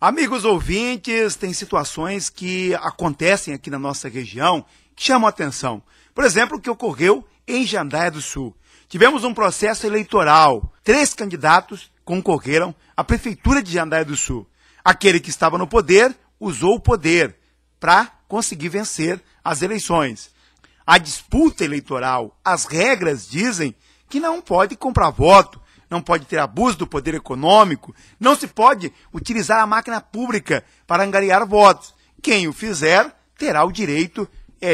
Amigos ouvintes, tem situações que acontecem aqui na nossa região que chamam a atenção. Por exemplo, o que ocorreu em Jandaia do Sul. Tivemos um processo eleitoral. 3 candidatos concorreram à Prefeitura de Jandaia do Sul. Aquele que estava no poder usou o poder para conseguir vencer as eleições. A disputa eleitoral, as regras dizem que não pode comprar voto, não pode ter abuso do poder econômico, não se pode utilizar a máquina pública para angariar votos. Quem o fizer terá o direito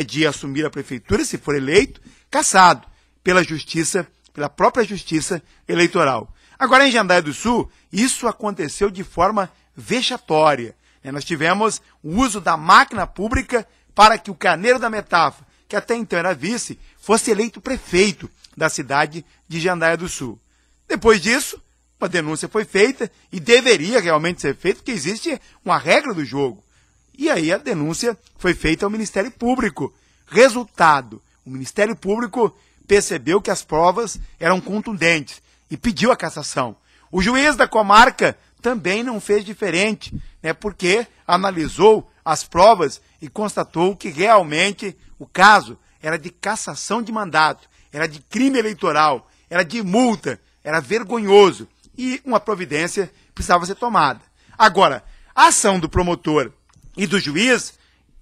de assumir a prefeitura, se for eleito, cassado pela justiça, pela própria justiça eleitoral. Agora, em Jandaia do Sul, isso aconteceu de forma vexatória. Nós tivemos o uso da máquina pública para que o Carneiro da Metáfora, que até então era vice, fosse eleito prefeito da cidade de Jandaia do Sul. Depois disso, uma denúncia foi feita, e deveria realmente ser feita, porque existe uma regra do jogo. E aí a denúncia foi feita ao Ministério Público. Resultado, o Ministério Público percebeu que as provas eram contundentes e pediu a cassação. O juiz da comarca também não fez diferente, porque analisou as provas e constatou que realmente o caso era de cassação de mandato, era de crime eleitoral, era de multa, era vergonhoso e uma providência precisava ser tomada. Agora, a ação do promotor e do juiz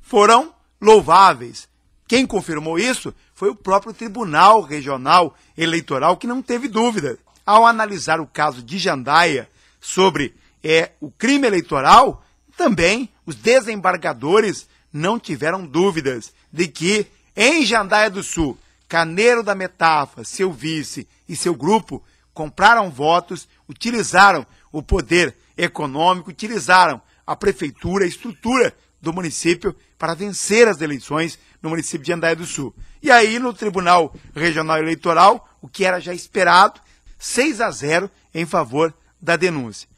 foram louváveis. Quem confirmou isso foi o próprio Tribunal Regional Eleitoral, que não teve dúvida. Ao analisar o caso de Jandaia sobre o crime eleitoral, também os desembargadores não tiveram dúvidas de que em Jandaia do Sul, Carneiro da Metáfora, seu vice e seu grupo compraram votos, utilizaram o poder econômico, utilizaram a prefeitura, a estrutura do município para vencer as eleições no município de Jandaia do Sul. E aí, no Tribunal Regional Eleitoral, o que era já esperado, 6-0 em favor da denúncia.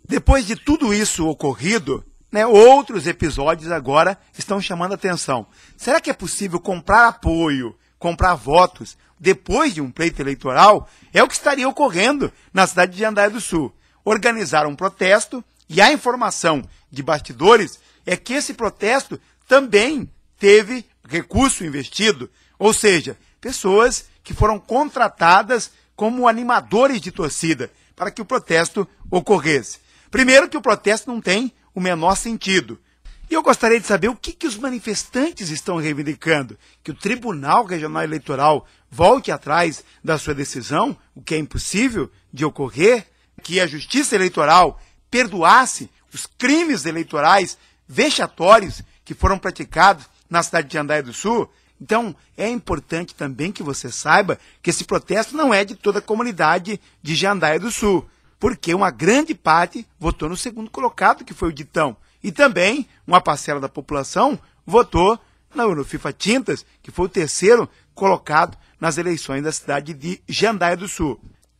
Depois de tudo isso ocorrido, outros episódios agora estão chamando a atenção. Será que é possível comprar apoio, comprar votos depois de um pleito eleitoral? É o que estaria ocorrendo na cidade de Jandaia do Sul. Organizaram um protesto e a informação de bastidores é que esse protesto também teve recurso investido, ou seja, pessoas que foram contratadas como animadores de torcida para que o protesto ocorresse. Primeiro que o protesto não tem o menor sentido. E eu gostaria de saber o que os manifestantes estão reivindicando. Que o Tribunal Regional Eleitoral volte atrás da sua decisão, o que é impossível de ocorrer, que a Justiça Eleitoral perdoasse os crimes eleitorais vexatórios que foram praticados na cidade de Jandaia do Sul. Então, é importante também que você saiba que esse protesto não é de toda a comunidade de Jandaia do Sul, porque uma grande parte votou no segundo colocado, que foi o Ditão. E também uma parcela da população votou no FIFA Tintas, que foi o terceiro colocado nas eleições da cidade de Jandaia do Sul.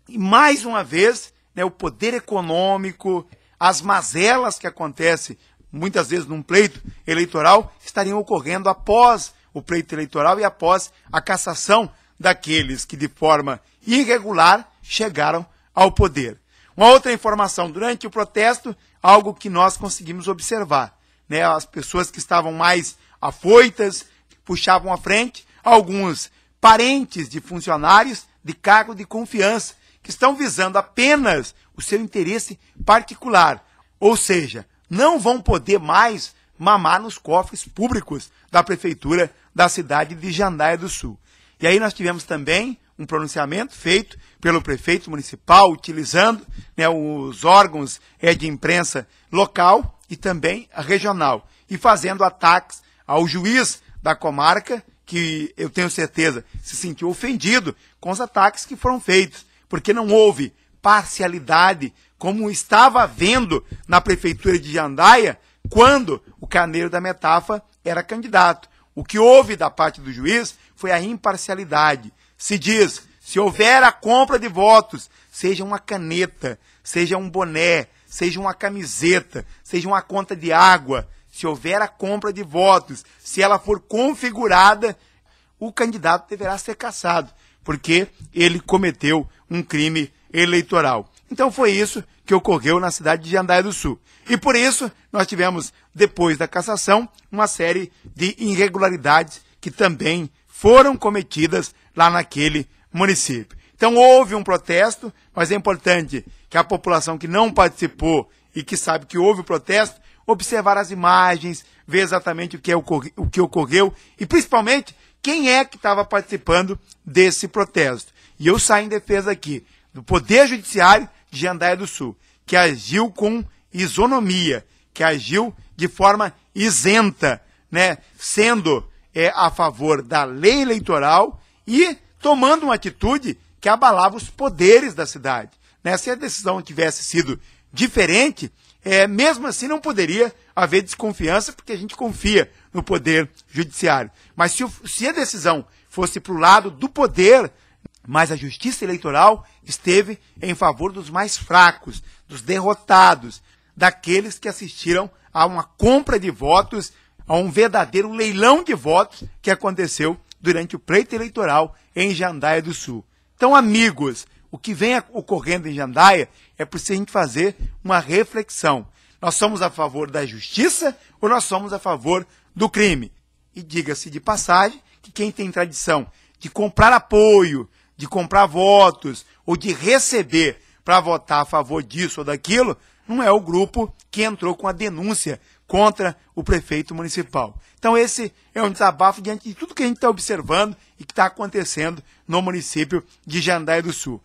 E mais uma vez, o poder econômico, as mazelas que acontecem muitas vezes num pleito eleitoral estariam ocorrendo após o pleito eleitoral e após a cassação daqueles que de forma irregular chegaram ao poder. Uma outra informação, durante o protesto, algo que nós conseguimos observar, as pessoas que estavam mais afoitas, puxavam à frente, alguns parentes de funcionários de cargo de confiança, que estão visando apenas o seu interesse particular, ou seja, não vão poder mais mamar nos cofres públicos da prefeitura da cidade de Jandaia do Sul. E aí nós tivemos também um pronunciamento feito pelo prefeito municipal, utilizando os órgãos de imprensa local e também regional, e fazendo ataques ao juiz da comarca, que eu tenho certeza se sentiu ofendido com os ataques que foram feitos, porque não houve parcialidade, como estava havendo na prefeitura de Jandaia, quando o Carneiro da Metáfora era candidato. O que houve da parte do juiz foi a imparcialidade. Se diz, se houver a compra de votos, seja uma caneta, seja um boné, seja uma camiseta, seja uma conta de água, se houver a compra de votos, se ela for configurada, o candidato deverá ser cassado, porque ele cometeu um crime eleitoral. Então foi isso que ocorreu na cidade de Jandaia do Sul. E por isso nós tivemos, depois da cassação, uma série de irregularidades que também foram cometidas lá naquele município. Então houve um protesto, mas é importante que a população que não participou e que sabe que houve o protesto, observar as imagens, ver exatamente o que ocorreu e principalmente quem é que estava participando desse protesto. E eu saio em defesa aqui do Poder Judiciário de Jandaia do Sul, que agiu com isonomia, que agiu de forma isenta, né, sendo a favor da lei eleitoral e tomando uma atitude que abalava os poderes da cidade. Né? Se a decisão tivesse sido diferente, mesmo assim não poderia haver desconfiança, porque a gente confia no Poder Judiciário. Mas se a decisão fosse para o lado do poder, mas a Justiça Eleitoral esteve em favor dos mais fracos, dos derrotados, daqueles que assistiram a uma compra de votos, a um verdadeiro leilão de votos que aconteceu durante o pleito eleitoral em Jandaia do Sul. Então, amigos, o que vem ocorrendo em Jandaia é preciso a gente fazer uma reflexão. Nós somos a favor da justiça ou nós somos a favor do crime? E diga-se de passagem que quem tem tradição de comprar apoio, de comprar votos ou de receber para votar a favor disso ou daquilo, não é o grupo que entrou com a denúncia contra o prefeito municipal. Então esse é um desabafo diante de tudo que a gente está observando e que está acontecendo no município de Jandaia do Sul.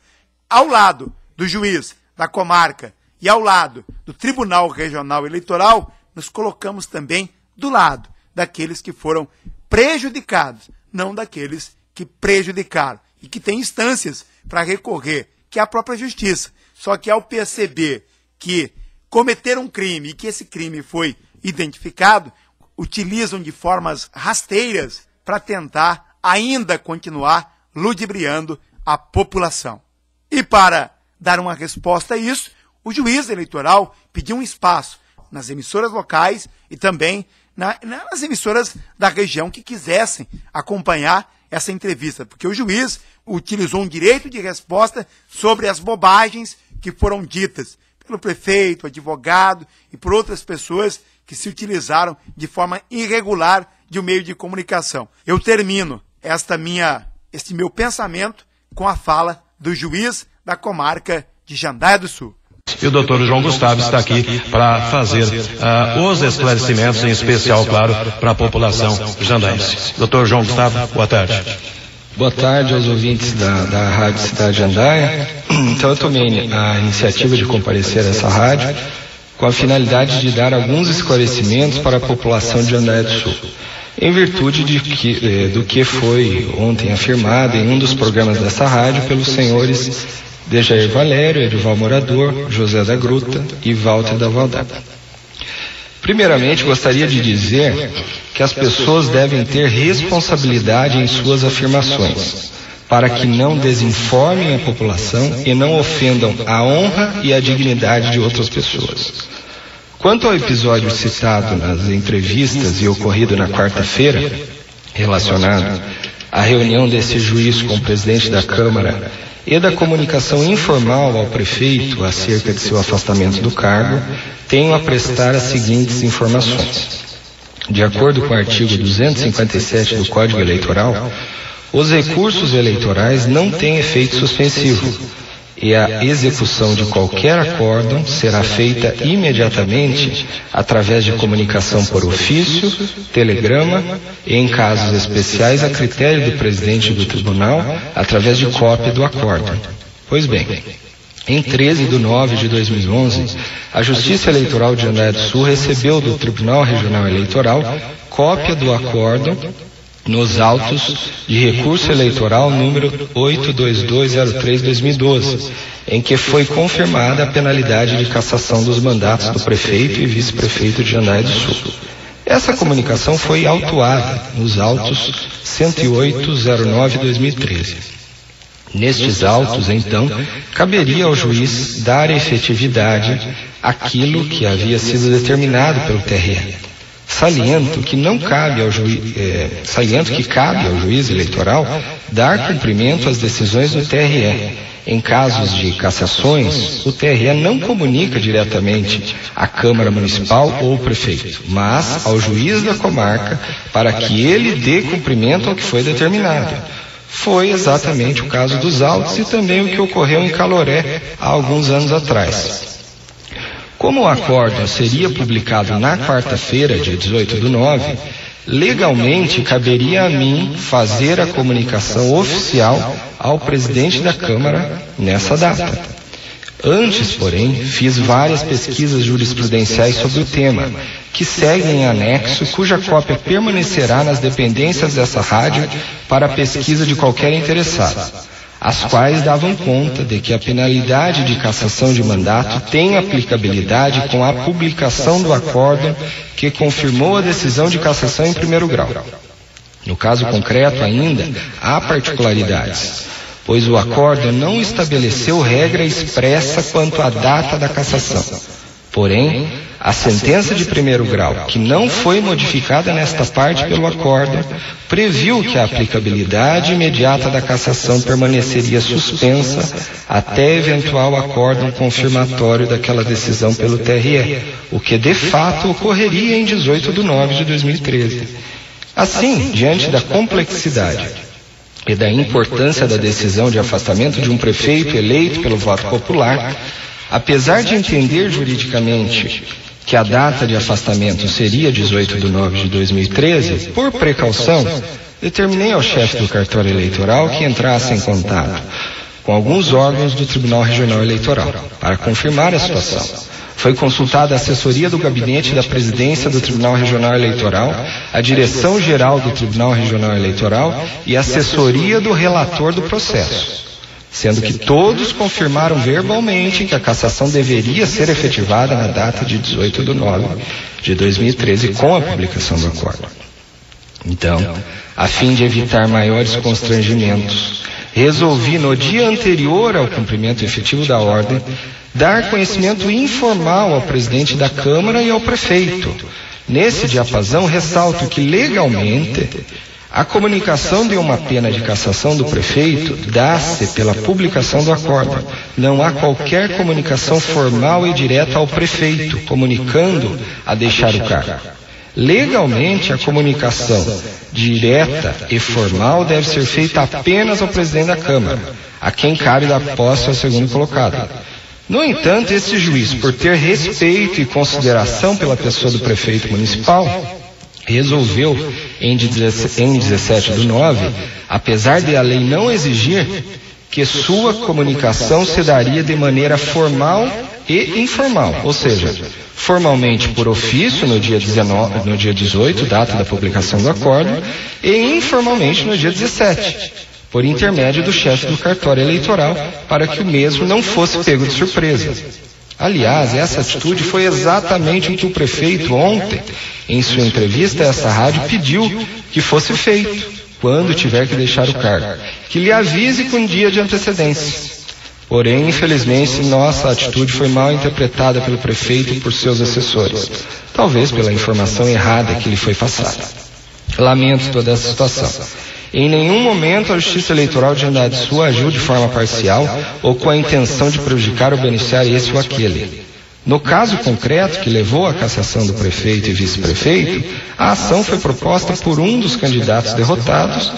Ao lado do juiz da comarca e ao lado do Tribunal Regional Eleitoral, nos colocamos também do lado daqueles que foram prejudicados, não daqueles que prejudicaram e que têm instâncias para recorrer, que é a própria justiça. Só que ao perceber que cometeram um crime e que esse crime foi identificado, utilizam de formas rasteiras para tentar ainda continuar ludibriando a população. E para dar uma resposta a isso, o juiz eleitoral pediu um espaço nas emissoras locais e também nas emissoras da região que quisessem acompanhar essa entrevista, porque o juiz utilizou um direito de resposta sobre as bobagens que foram ditas pelo prefeito, advogado e por outras pessoas que se utilizaram de forma irregular de um meio de comunicação. Eu termino este meu pensamento com a fala do juiz da comarca de Jandaia do Sul. E o doutor João Gustavo está aqui para fazer os esclarecimentos, em especial, claro, para a população jandaense. Doutor João Gustavo, boa tarde. Boa tarde aos ouvintes da Rádio Cidade de Jandaia. Então eu tomei a iniciativa de comparecer a essa rádio com a finalidade de dar alguns esclarecimentos para a população de Jandaia do Sul, em virtude do que foi ontem afirmado em um dos programas dessa rádio pelos senhores Dejair Valério, Edival Morador, José da Gruta e Walter da Valdada. Primeiramente, gostaria de dizer que as pessoas devem ter responsabilidade em suas afirmações, para que não desinformem a população e não ofendam a honra e a dignidade de outras pessoas. Quanto ao episódio citado nas entrevistas e ocorrido na quarta-feira, relacionado à reunião desse juiz com o presidente da Câmara e da comunicação informal ao prefeito acerca de seu afastamento do cargo, tenho a prestar as seguintes informações. De acordo com o artigo 257 do Código Eleitoral, os recursos eleitorais não têm efeito suspensivo e a execução de qualquer acórdão será feita imediatamente através de comunicação por ofício, telegrama e, em casos especiais, a critério do presidente do tribunal, através de cópia do acórdão. Pois bem, em 13 de nove de 2011, a Justiça Eleitoral de Jandaia do Sul recebeu do Tribunal Regional Eleitoral cópia do acórdão nos autos de recurso eleitoral número 82203-2012, em que foi confirmada a penalidade de cassação dos mandatos do prefeito e vice-prefeito de Jandaia do Sul. Essa comunicação foi autuada nos autos 10809-2013. Nestes autos, então, caberia ao juiz dar efetividade àquilo que havia sido determinado pelo TRE. saliento que cabe ao juiz eleitoral dar cumprimento às decisões do TRE. Em casos de cassações, o TRE não comunica diretamente à Câmara Municipal ou ao prefeito, mas ao juiz da comarca para que ele dê cumprimento ao que foi determinado. Foi exatamente o caso dos autos e também o que ocorreu em Caloré há alguns anos atrás. Como o acórdão seria publicado na quarta-feira, dia 18/9, legalmente caberia a mim fazer a comunicação oficial ao presidente da Câmara nessa data. Antes, porém, fiz várias pesquisas jurisprudenciais sobre o tema, que seguem em anexo, cuja cópia permanecerá nas dependências dessa rádio para a pesquisa de qualquer interessado, as quais davam conta de que a penalidade de cassação de mandato tem aplicabilidade com a publicação do acórdão que confirmou a decisão de cassação em primeiro grau. No caso concreto ainda, há particularidades, pois o acórdão não estabeleceu regra expressa quanto à data da cassação. Porém, a sentença de primeiro grau, que não foi modificada nesta parte pelo acórdão, previu que a aplicabilidade imediata da cassação permaneceria suspensa até eventual acórdão confirmatório daquela decisão pelo TRE, o que de fato ocorreria em 18/9/2013. Assim, diante da complexidade e da importância da decisão de afastamento de um prefeito eleito pelo voto popular, apesar de entender juridicamente que a data de afastamento seria 18/9/2013, por precaução, determinei ao chefe do cartório eleitoral que entrasse em contato com alguns órgãos do Tribunal Regional Eleitoral para confirmar a situação. Foi consultada a assessoria do gabinete da presidência do Tribunal Regional Eleitoral, a direção-geral do Tribunal Regional Eleitoral e a assessoria do relator do processo, sendo que todos confirmaram verbalmente que a cassação deveria ser efetivada na data de 18/9/2013 com a publicação do acórdão. Então, a fim de evitar maiores constrangimentos, resolvi, no dia anterior ao cumprimento efetivo da ordem, dar conhecimento informal ao presidente da Câmara e ao prefeito. Nesse diapasão, ressalto que, legalmente, a comunicação de uma pena de cassação do prefeito dá-se pela publicação do acórdão. Não há qualquer comunicação formal e direta ao prefeito, comunicando a deixar o cargo. Legalmente, a comunicação direta e formal deve ser feita apenas ao presidente da Câmara, a quem cabe dar posse ao segundo colocado. No entanto, esse juiz, por ter respeito e consideração pela pessoa do prefeito municipal, resolveu, em 17/9, apesar de a lei não exigir, que sua comunicação se daria de maneira formal e informal, ou seja, formalmente por ofício no dia 18, data da publicação do acórdão, e informalmente no dia 17, por intermédio do chefe do cartório eleitoral, para que o mesmo não fosse pego de surpresa. Aliás, essa atitude foi exatamente o que o prefeito ontem, em sua entrevista a essa rádio, pediu que fosse feito, quando tiver que deixar o cargo, que lhe avise com um dia de antecedência. Porém, infelizmente, nossa atitude foi mal interpretada pelo prefeito e por seus assessores, talvez pela informação errada que lhe foi passada. Lamento toda essa situação. Em nenhum momento a Justiça Eleitoral de Jandai do Sul agiu de forma parcial ou com a intenção de prejudicar ou beneficiar esse ou aquele. No caso concreto que levou à cassação do prefeito e vice-prefeito, a ação foi proposta por um dos candidatos derrotados,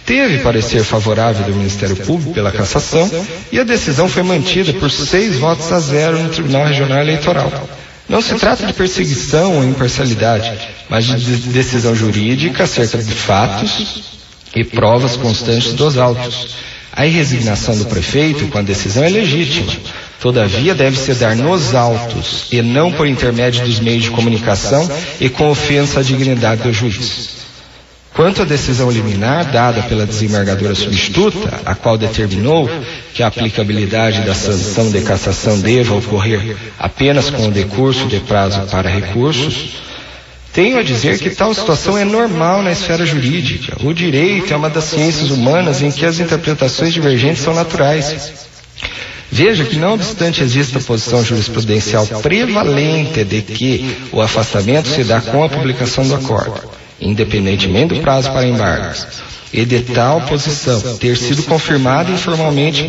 teve parecer favorável do Ministério Público pela cassação e a decisão foi mantida por 6-0 no Tribunal Regional Eleitoral. Não se trata de perseguição ou imparcialidade, mas de decisão jurídica acerca de fatos e provas constantes dos autos. A resignação do prefeito com a decisão é legítima, todavia deve-se dar nos autos e não por intermédio dos meios de comunicação e com ofensa à dignidade do juiz. Quanto à decisão liminar dada pela desembargadora substituta, a qual determinou que a aplicabilidade da sanção de cassação deva ocorrer apenas com o decurso de prazo para recursos, tenho a dizer que tal situação é normal na esfera jurídica. O direito é uma das ciências humanas em que as interpretações divergentes são naturais. Veja que, não obstante exista a posição jurisprudencial prevalente de que o afastamento se dá com a publicação do acordo, independentemente do prazo para embargos, e de tal posição ter sido confirmada informalmente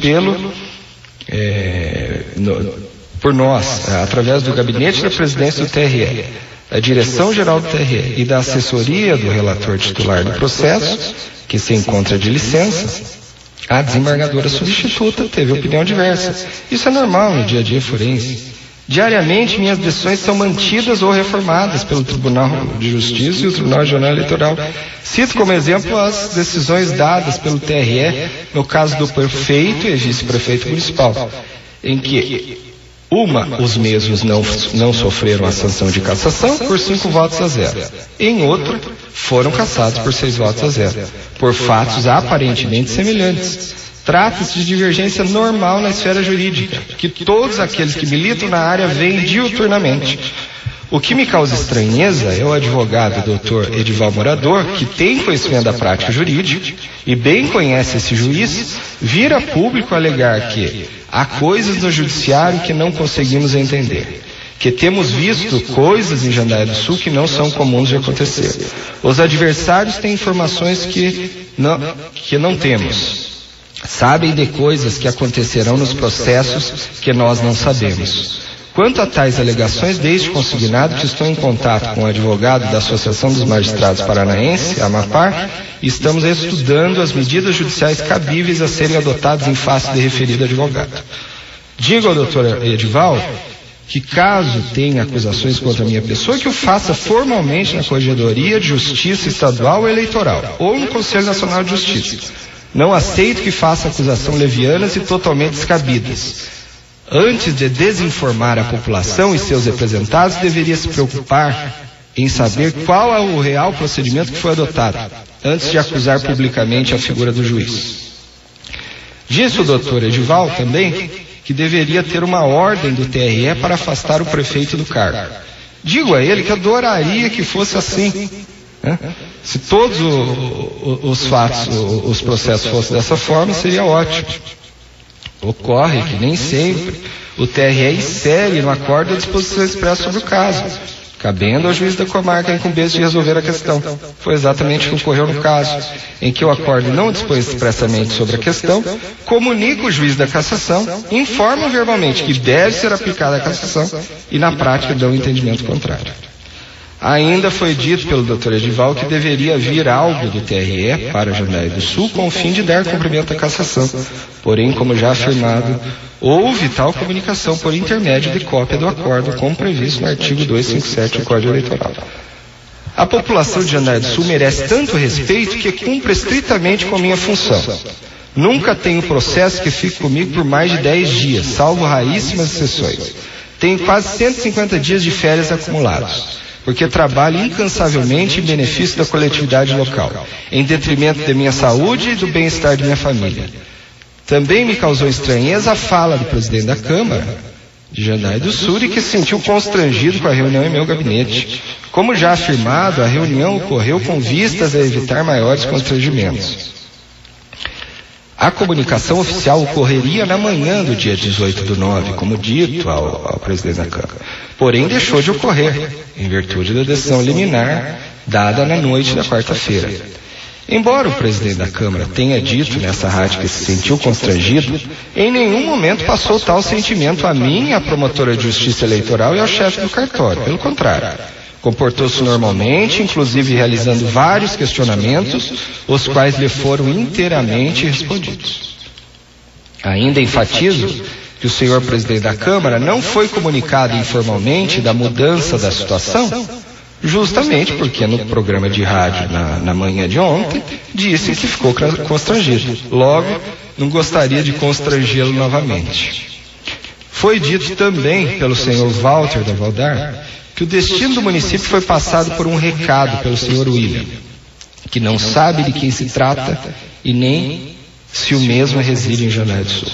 por nós, através do gabinete da presidência do TRE, da direção-geral do TRE e da assessoria do relator titular do processo, que se encontra de licença, a desembargadora substituta teve opinião diversa. Isso é normal no dia a dia forense. Diariamente, minhas decisões são mantidas ou reformadas pelo Tribunal de Justiça e o Tribunal Regional Eleitoral. Cito como exemplo as decisões dadas pelo TRE no caso do prefeito e vice-prefeito municipal, em que os mesmos não sofreram a sanção de cassação por 5 votos a 0. Em outra, foram cassados por 6 votos a 0, por fatos aparentemente semelhantes. Trata-se de divergência normal na esfera jurídica, que todos aqueles que militam na área veem diuturnamente. O que me causa estranheza é o advogado Dr. Edival Morador, que tem conhecimento da prática jurídica e bem conhece esse juiz, vir a público alegar que há coisas no judiciário que não conseguimos entender, que temos visto coisas em Jandaia do Sul que não são comuns de acontecer. Os adversários têm informações que não temos. Sabem de coisas que acontecerão nos processos que nós não sabemos. Quanto a tais alegações, deixe consignado que estou em contato com o advogado da Associação dos Magistrados Paranaense, AMAPAR, e estamos estudando as medidas judiciais cabíveis a serem adotadas em face de referido advogado. Digo ao doutor Edival que, caso tenha acusações contra a minha pessoa, que o faça formalmente na Corregedoria de Justiça Estadual ou Eleitoral ou no Conselho Nacional de Justiça. Não aceito que faça acusação levianas e totalmente descabidas. Antes de desinformar a população e seus representados, deveria se preocupar em saber qual é o real procedimento que foi adotado, antes de acusar publicamente a figura do juiz. Disse o doutor Edival também que deveria ter uma ordem do TRE para afastar o prefeito do cargo. Digo a ele que adoraria que fosse assim. Se todos os fatos, os processos fossem dessa forma, seria ótimo. Ocorre que nem sempre o TRE insere no acordo a disposição expressa sobre o caso, cabendo ao juiz da comarca a incumbência de resolver a questão. Foi exatamente o que ocorreu no caso, em que o acordo não dispõe expressamente sobre a questão, comunica o juiz da cassação, informa verbalmente que deve ser aplicada a cassação e, na prática, dá um entendimento contrário. Ainda foi dito pelo Dr. Edival que deveria vir algo do TRE para Jandaia do Sul com o fim de dar cumprimento à cassação. Porém, como já afirmado, houve tal comunicação por intermédio de cópia do acordo, como previsto no artigo 257 do Código Eleitoral. A população de Jandaia do Sul merece tanto respeito que cumpra estritamente com minha função. Nunca tenho processo que fique comigo por mais de 10 dias, salvo raríssimas exceções. Tenho quase 150 dias de férias acumulados, porque trabalho incansavelmente em benefício da coletividade local, em detrimento de minha saúde e do bem-estar de minha família. Também me causou estranheza a fala do presidente da Câmara de Jandaia do Sul e que se sentiu constrangido com a reunião em meu gabinete. Como já afirmado, a reunião ocorreu com vistas a evitar maiores constrangimentos. A comunicação oficial ocorreria na manhã do dia 18/9, como dito ao presidente da Câmara. Porém, deixou de ocorrer, em virtude da decisão liminar dada na noite da quarta-feira. Embora o presidente da Câmara tenha dito nessa rádio que se sentiu constrangido, em nenhum momento passou tal sentimento a mim, à promotora de justiça eleitoral e ao chefe do cartório. Pelo contrário, comportou-se normalmente, inclusive realizando vários questionamentos, os quais lhe foram inteiramente respondidos. Ainda enfatizo que o senhor presidente da Câmara não foi comunicado informalmente da mudança da situação, justamente porque no programa de rádio na manhã de ontem disse que ficou constrangido. Logo, não gostaria de constrangê-lo novamente. Foi dito também pelo senhor Walter da Valdar que o destino do município foi passado por um recado pelo senhor William, que não sabe de quem se trata e nem se o mesmo reside em Jandaia do Sul.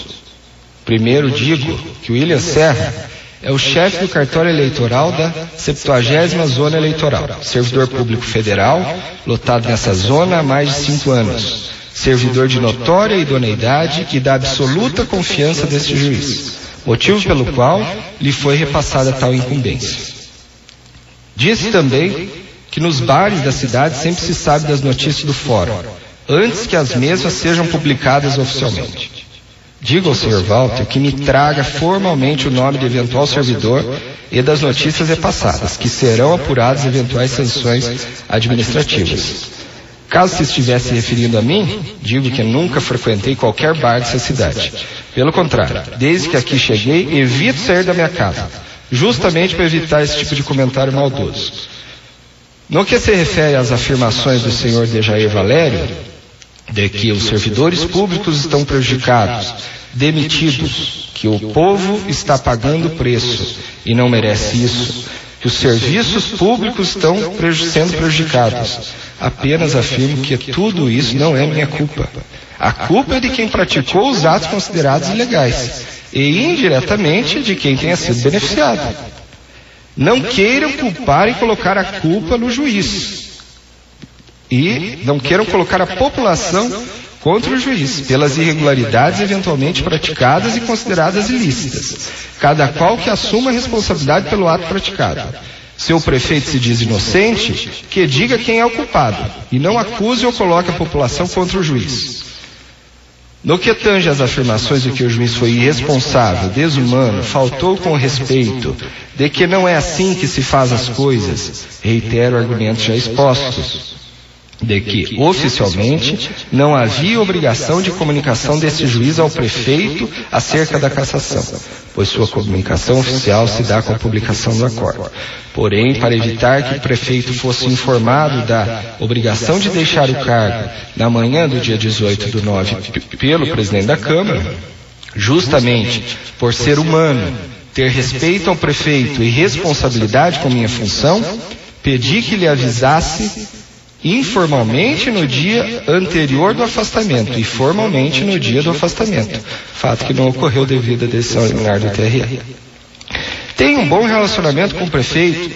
Primeiro digo que o William Serra é o chefe do cartório eleitoral da 70ª Zona Eleitoral, servidor público federal, lotado nessa zona há mais de 5 anos. servidor de notória idoneidade e da absoluta confiança deste juiz, motivo pelo qual lhe foi repassada tal incumbência. Disse também que nos bares da cidade sempre se sabe das notícias do fórum, antes que as mesmas sejam publicadas oficialmente. Digo ao Sr. Walter que me traga formalmente o nome de eventual servidor e das notícias repassadas, que serão apuradas eventuais sanções administrativas. Caso se estivesse referindo a mim, digo que nunca frequentei qualquer bar dessa cidade. Pelo contrário, desde que aqui cheguei, evito sair da minha casa, justamente para evitar esse tipo de comentário maldoso. No que se refere às afirmações do senhor Dejair Valério, de que os servidores públicos estão prejudicados, demitidos, que o povo está pagando o preço e não merece isso, que os serviços públicos estão sendo prejudicados, apenas afirmo que tudo isso não é minha culpa. A culpa é de quem praticou os atos considerados ilegais e, indiretamente, de quem tenha sido beneficiado. Não queiram culpar e colocar a culpa no juiz. E não queiram colocar a população contra o juiz, pelas irregularidades eventualmente praticadas e consideradas ilícitas. Cada qual que assuma a responsabilidade pelo ato praticado. Se o prefeito se diz inocente, que diga quem é o culpado, e não acuse ou coloque a população contra o juiz. No que tange às afirmações de que o juiz foi irresponsável, desumano, faltou com respeito, de que não é assim que se faz as coisas, reitero argumentos já expostos, de que, oficialmente, não havia obrigação de comunicação desse juiz ao prefeito acerca da cassação, pois sua comunicação oficial se dá com a publicação do acordo. Porém, para evitar que o prefeito fosse informado da obrigação de deixar o cargo na manhã do dia 18/9 pelo presidente da Câmara, justamente por ser humano, ter respeito ao prefeito e responsabilidade com minha função, pedi que lhe avisasse informalmente no dia anterior do afastamento e formalmente no dia do afastamento, fato que não ocorreu devido à decisão liminar do TRE. Tenho um bom relacionamento com o prefeito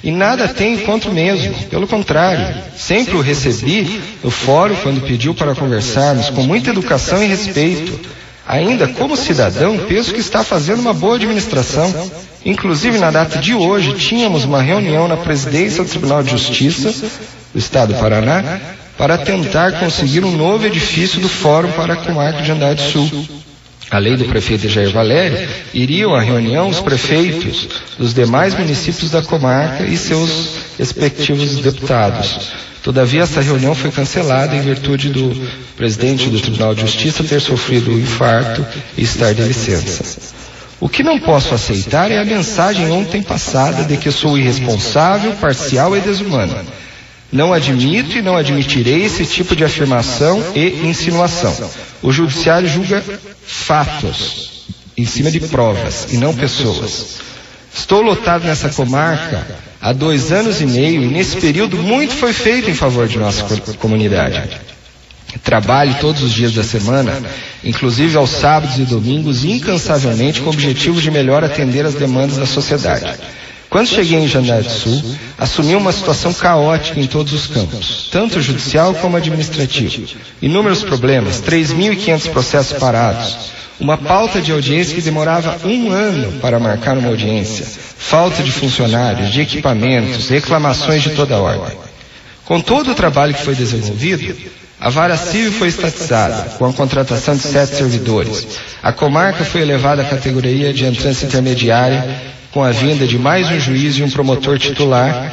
e nada tenho contra o mesmo, pelo contrário, sempre o recebi no fórum quando pediu para conversarmos com muita educação e respeito. Ainda como cidadão, penso que está fazendo uma boa administração. Inclusive, na data de hoje, tínhamos uma reunião na presidência do Tribunal de Justiça do Estado do Paraná para tentar conseguir um novo edifício do Fórum para a comarca de Jandai do Sul. Além do prefeito Jair Valério, iriam à reunião os prefeitos dos demais municípios da comarca e seus respectivos deputados. Todavia, essa reunião foi cancelada em virtude do presidente do Tribunal de Justiça ter sofrido um infarto e estar de licença. O que não posso aceitar é a mensagem ontem passada de que sou irresponsável, parcial e desumano. Não admito e não admitirei esse tipo de afirmação e insinuação. O judiciário julga fatos em cima de provas e não pessoas. Estou lotado nessa comarca há 2 anos e meio e nesse período muito foi feito em favor de nossa comunidade. Trabalho todos os dias da semana, inclusive aos sábados e domingos, incansavelmente com o objetivo de melhor atender às demandas da sociedade. Quando cheguei em Jandai do Sul, assumi uma situação caótica em todos os campos, tanto judicial como administrativo. Inúmeros problemas, 3.500 processos parados, uma pauta de audiência que demorava 1 ano para marcar uma audiência, falta de funcionários, de equipamentos, reclamações de toda ordem. Com todo o trabalho que foi desenvolvido, a Vara Civil foi estatizada, com a contratação de 7 servidores. A comarca foi elevada à categoria de entrância intermediária, com a vinda de mais um juiz e um promotor titular,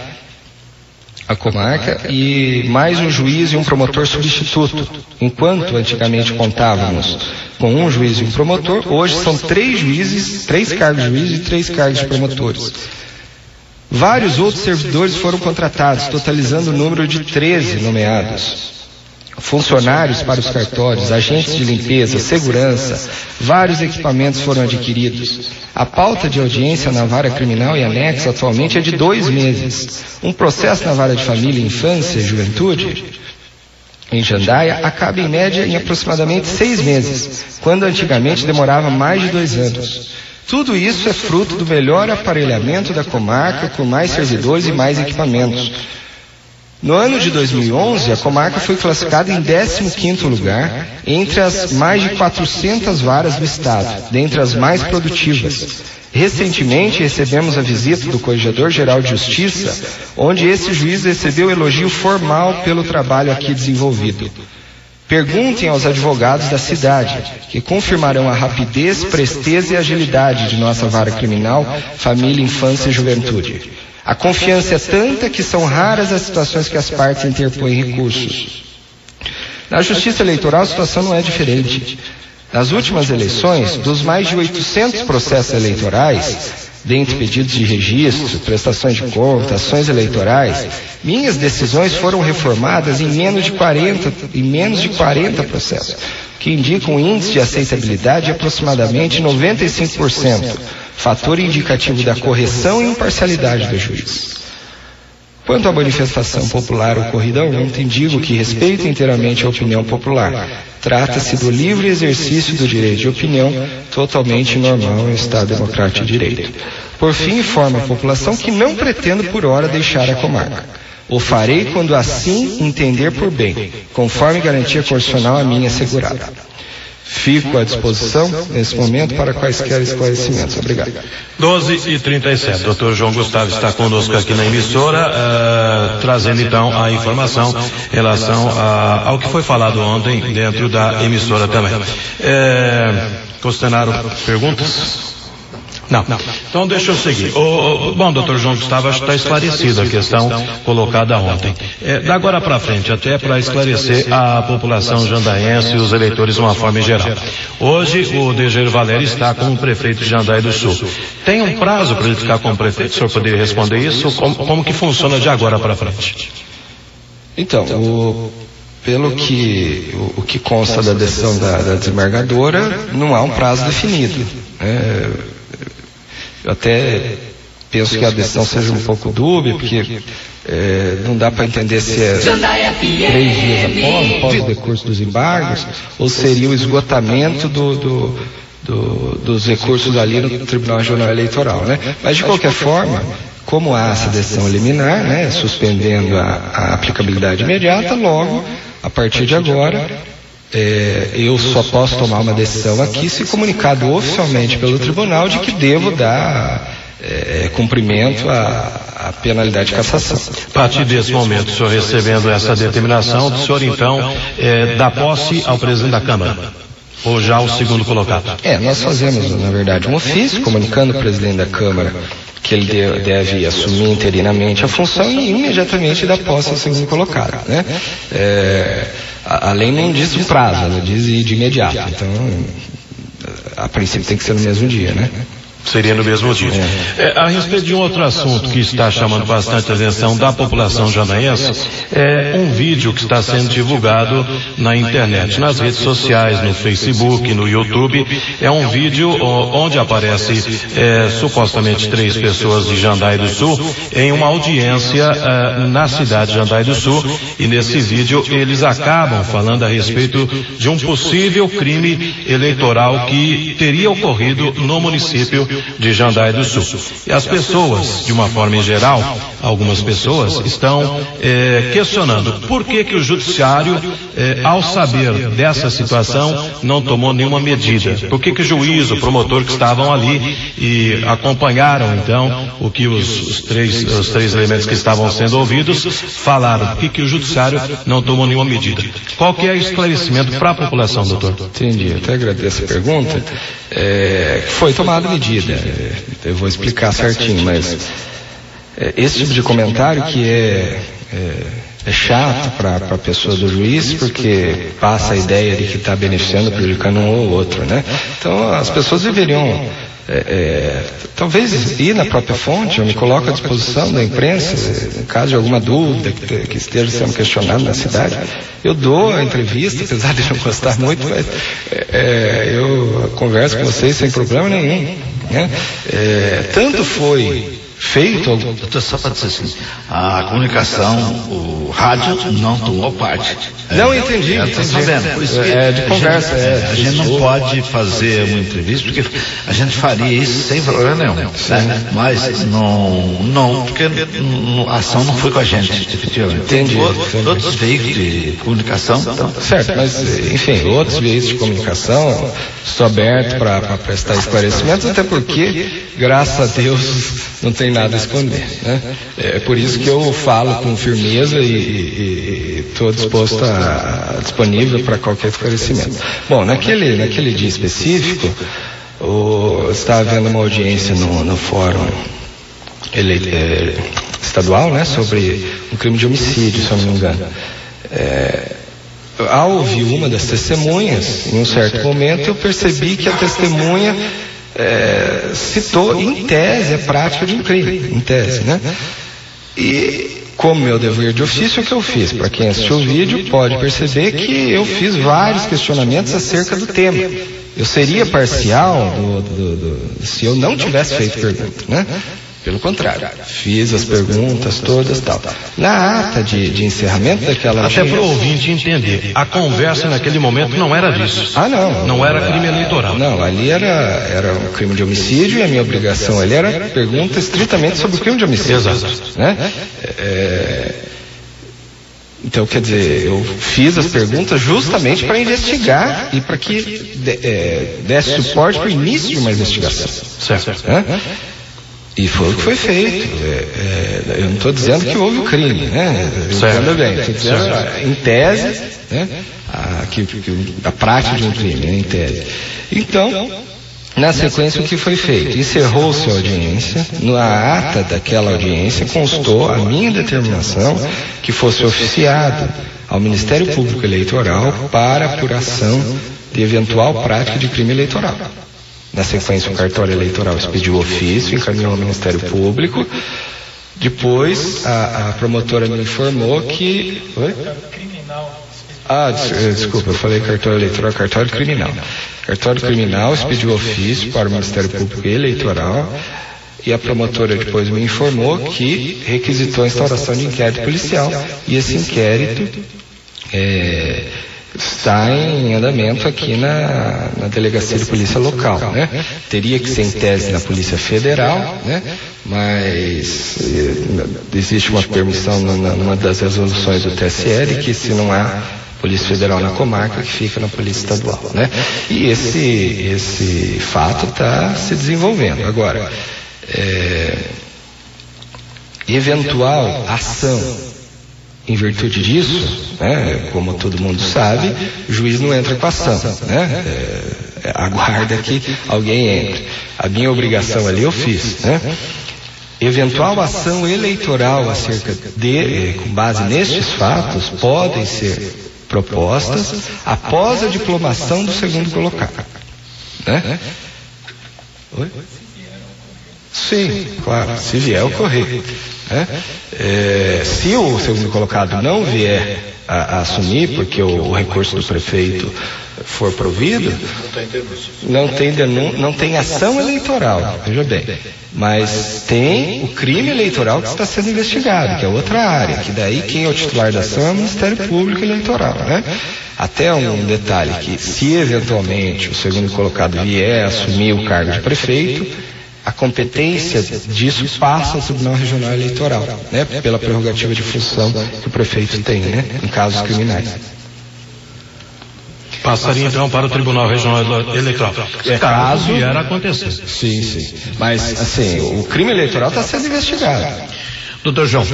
a comarca, e mais um juiz e um promotor substituto. Enquanto antigamente contávamos com um juiz e um promotor, hoje são 3 juízes, 3 cargos de juiz e 3 cargos de promotores. Vários outros servidores foram contratados, totalizando o número de 13 nomeados. Funcionários para os cartórios, agentes de limpeza, segurança, vários equipamentos foram adquiridos. A pauta de audiência na vara criminal e anexo atualmente é de 2 meses. Um processo na vara de família, infância e juventude, em Jandaia, acaba em média em aproximadamente 6 meses, quando antigamente demorava mais de 2 anos. Tudo isso é fruto do melhor aparelhamento da comarca, com mais servidores e mais equipamentos. No ano de 2011, a comarca foi classificada em 15º lugar entre as mais de 400 varas do estado, dentre as mais produtivas. Recentemente, recebemos a visita do Corregedor-Geral de Justiça, onde esse juiz recebeu elogio formal pelo trabalho aqui desenvolvido. Perguntem aos advogados da cidade, que confirmarão a rapidez, presteza e agilidade de nossa vara criminal, família, infância e juventude. A confiança é tanta que são raras as situações que as partes interpõem recursos. Na Justiça Eleitoral a situação não é diferente. Nas últimas eleições, dos mais de 800 processos eleitorais, dentre pedidos de registro, prestações de contas, ações eleitorais, minhas decisões foram reformadas em menos de 40 processos, que indicam um índice de aceitabilidade de aproximadamente 95%, fator indicativo da correção e imparcialidade do juiz. Quanto à manifestação popular ocorrida ontem, digo que respeito inteiramente a opinião popular. Trata-se do livre exercício do direito de opinião, totalmente normal em Estado democrático de direito. Por fim, informo a população que não pretendo por hora deixar a comarca. O farei quando assim entender por bem, conforme garantia constitucional a mim assegurada. Fico à disposição, nesse momento, para quaisquer esclarecimentos. Obrigado. 12h37. Dr. João Gustavo está conosco aqui na emissora, trazendo então a informação em relação ao que foi falado ontem dentro da emissora também. Costenaram perguntas? Não. Então deixa eu seguir. Bom, doutor João Gustavo, acho que está esclarecida a questão colocada ontem. Da agora para frente, até para esclarecer a população jandaense e os eleitores de uma forma geral. Hoje o Degeiro Valério está como prefeito de Jandaia do Sul. Tem um prazo para ele ficar como prefeito? O senhor poderia responder isso? Como que funciona de agora para frente? Então, pelo que o que consta da decisão da desembargadora, não há um prazo definido. Eu até penso que a decisão seja um pouco dúbia, porque não dá para entender se é 3 dias após o decurso dos embargos, ou seria o esgotamento dos recursos ali no Tribunal Regional Eleitoral, né? Mas de qualquer forma, como há essa decisão liminar, né, suspendendo a aplicabilidade imediata, logo, a partir de agora, eu só posso tomar uma decisão aqui se comunicado oficialmente pelo tribunal de que devo dar cumprimento à penalidade de cassação. A partir desse momento, o senhor recebendo essa determinação, o senhor então dá posse ao presidente da Câmara? Ou já o segundo colocado? Nós fazemos, na verdade, um ofício comunicando ao presidente da Câmara que ele deve assumir interinamente a função e imediatamente dar posse ao segundo colocado, né? A lei não diz o prazo, ela diz de imediato. Então, a princípio tem que ser no mesmo dia, né? Seria no mesmo dia. A respeito de um outro assunto que está chamando bastante atenção da população jandaense, um vídeo que está sendo divulgado na internet, nas redes sociais, no Facebook, no YouTube. É um vídeo onde aparece supostamente 3 pessoas de Jandaia do Sul em uma audiência na cidade de Jandaia do Sul, e nesse vídeo eles acabam falando a respeito de um possível crime eleitoral que teria ocorrido no município de Jandaia do Sul. E as pessoas, de uma forma em geral, algumas pessoas estão questionando por que o judiciário, ao saber dessa situação, não tomou nenhuma medida. Por que o juiz, o promotor que estavam ali e acompanharam então o que os três elementos que estavam sendo ouvidos falaram? Por que o judiciário não tomou nenhuma medida? Qual que é o esclarecimento para a população, doutor? Entendi, eu até agradeço a pergunta. Foi tomada medida. Eu vou explicar certinho, mas esse tipo de comentário que é chato para a pessoa do juiz, porque passa a ideia de que está beneficiando, prejudicando um ou outro, né? Então as pessoas deveriam talvez ir na própria fonte. Eu me coloco à disposição da imprensa, em caso de alguma dúvida que esteja sendo questionado na cidade. Eu dou a entrevista, apesar de não gostar muito, mas eu converso com vocês sem problema nenhum, né? Tanto foi feito... Só para dizer assim, a comunicação, o rádio não tomou parte. Não, entendi. Estou sabendo. Por isso que de conversa. A gente não pode fazer uma entrevista, porque a gente faria isso sem problema nenhum. Né? Mas não, porque a ação não foi com a gente, efetivamente. Entendi. Outros veículos de comunicação. Então. Certo, mas, enfim, outros veículos de comunicação, estou aberto para prestar esclarecimentos, até porque, graças a Deus, não tem nada a esconder, né? É por isso que eu falo com firmeza e estou disponível para qualquer esclarecimento. Bom, naquele dia específico, estava havendo uma audiência no fórum estadual, né, sobre um crime de homicídio, se eu não me engano. Ao ouvir uma das testemunhas, em um certo momento, eu percebi que a testemunha citou, em tese, a prática de um crime, em tese, né? E, como meu dever de ofício, o que eu fiz? Para quem assistiu o vídeo, pode perceber que eu fiz vários questionamentos acerca do tema. Eu seria parcial se eu não tivesse feito pergunta, né? Pelo contrário, fiz as perguntas todas, tal. Na ata de encerramento daquela audiência... Até para o ouvinte entender, a conversa naquele momento não era disso. Não. Não era crime eleitoral. Não, ali era um crime de homicídio e a minha obrigação ali era pergunta estritamente sobre o crime de homicídio. Exato. Né? Então, quer dizer, eu fiz as perguntas justamente para investigar e para que desse suporte para o início de uma investigação. Certo. E foi o que foi feito. Eu não estou dizendo que houve o crime, né? Entenda bem. Estou dizendo, em tese, né? A prática de um crime, né? Em tese. Então, na sequência, o que foi feito? Encerrou-se a audiência. Na ata daquela audiência constou a minha determinação que fosse oficiado ao Ministério Público Eleitoral para apuração de eventual prática de crime eleitoral. Na sequência, o cartório eleitoral expediu o ofício, encaminhou ao Ministério Público. Depois, a promotora me informou que... Oi? Desculpa, eu falei cartório eleitoral, cartório criminal. Cartório criminal expediu o ofício para o Ministério Público Eleitoral e a promotora depois me informou que requisitou a instauração de inquérito policial. E esse inquérito está em andamento aqui na Delegacia de Polícia Local, né? Teria que ser em tese na Polícia Federal, né? Mas existe uma permissão numa das resoluções do TSE de que se não há Polícia Federal na comarca, que fica na Polícia Estadual, né? E esse fato está se desenvolvendo. Agora, eventual ação em virtude disso, né, como todo mundo sabe, o juiz não entra com a ação, né? Aguarda que alguém entre. A minha obrigação ali eu fiz, né? Eventual ação eleitoral acerca com base nestes fatos podem ser propostas após a diplomação do segundo colocado, né? Oi? Sim, claro, se vier ocorrer. Se o segundo colocado não vier a assumir, porque o recurso do prefeito for provido, não tem ação eleitoral, veja bem, mas tem o crime eleitoral que está sendo investigado, que é outra área, que daí quem é o titular da ação é o Ministério Público Eleitoral, né? Até um detalhe, que se eventualmente o segundo colocado vier a assumir o cargo de prefeito, a competência disso passa ao Tribunal Regional Eleitoral, né? Pela prerrogativa de função que o prefeito tem, né? Em casos criminais. Passaria então para o Tribunal Regional Eleitoral. Caso vier a acontecer. Sim. Mas, assim, o crime eleitoral está sendo investigado. Doutor João,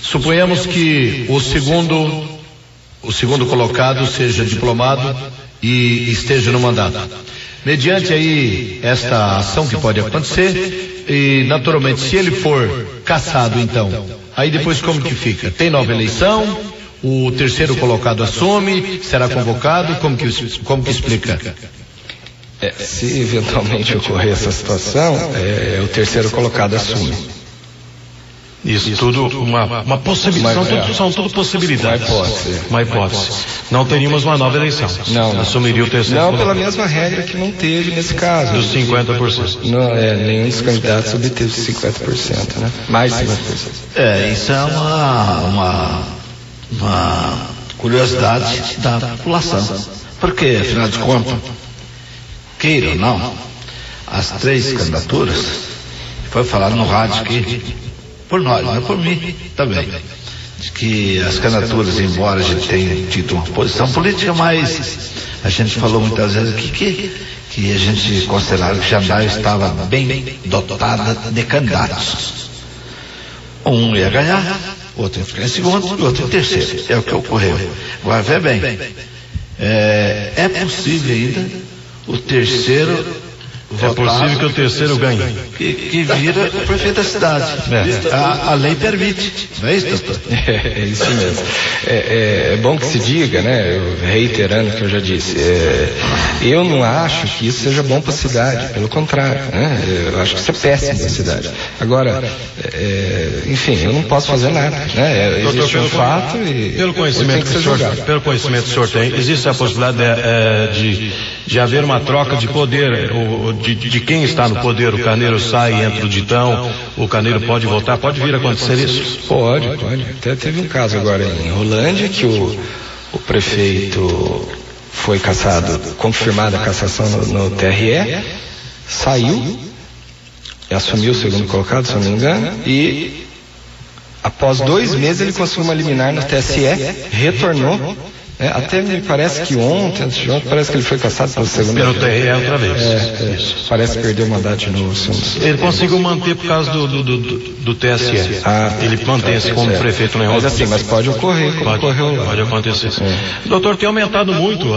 suponhamos que o segundo colocado seja diplomado e esteja no mandato. Mediante aí esta ação que pode acontecer, e naturalmente se ele for cassado então, aí depois como que fica? Tem nova eleição? O terceiro colocado assume? Será convocado? Como que explica? Se eventualmente ocorrer essa situação, o terceiro colocado assume. Isso tudo uma possibilidade, são tudo possibilidades. Uma hipótese. Não teríamos uma nova eleição. Não. Assumiria o terceiro. Não, pela mesma regra que não teve nesse caso. Dos 50%. Não, nenhum dos candidatos obteve 50%, né? Mais 50%. Isso é uma curiosidade da população. Porque, afinal de contas, queira ou não, as 3 candidaturas, foi falado no rádio que, por nós, não é por mim também, de que as candidaturas, embora a gente tenha tido uma posição política, mas a gente falou muitas vezes aqui que a gente considerava que Jandaia estava bem dotada de candidatos. Um ia ganhar, outro ia ficar em segundo e outro em terceiro. É o que ocorreu. Agora, vê bem, é possível ainda o terceiro É possível que o terceiro ganhe. Que vira o prefeito da cidade. A lei permite. Não é isso, doutor? É isso mesmo. É bom que se diga, né? Reiterando o que eu já disse. Eu não acho que isso seja bom para a cidade. Pelo contrário, né? Eu acho que isso é péssimo para a cidade. Agora, enfim, eu não posso fazer nada, né? Existe um fato e pelo conhecimento que o senhor tem, existe a possibilidade de haver uma troca de poder, de quem está no poder. O Carneiro sai e entra o Ditão, o Carneiro pode voltar, pode vir a acontecer isso? Pode. Até teve um caso agora em Rolândia que o prefeito foi cassado, confirmada a cassação no TRE, saiu, assumiu o segundo colocado, se não me engano, e após 2 meses ele conseguiu uma liminar no TSE, retornou. Até me parece que antes de ontem, parece que ele foi cassado pela segunda vez. Pelo TRE outra vez. Parece que perdeu o mandato de novo. Ele conseguiu manter por causa do TSE. Ele mantém-se como prefeito na Mas assim, mas pode ocorrer, como ocorreu lá. Pode acontecer. Doutor, tem aumentado muito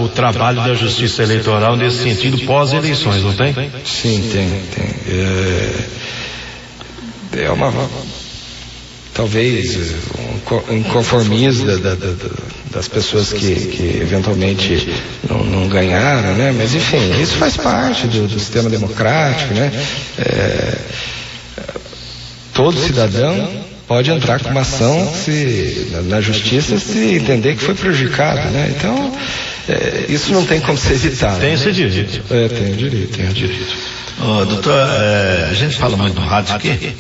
o trabalho da Justiça Eleitoral nesse sentido pós-eleições, não tem? Sim, tem. Talvez um inconformismo das pessoas que eventualmente não ganharam, né? Mas enfim, isso faz parte do sistema democrático, né? Todo cidadão pode entrar com uma ação na justiça se entender que foi prejudicado, né? Então, isso não tem como ser evitado. Tem esse direito. Tem o direito. Doutor, a gente fala muito no rádio aqui,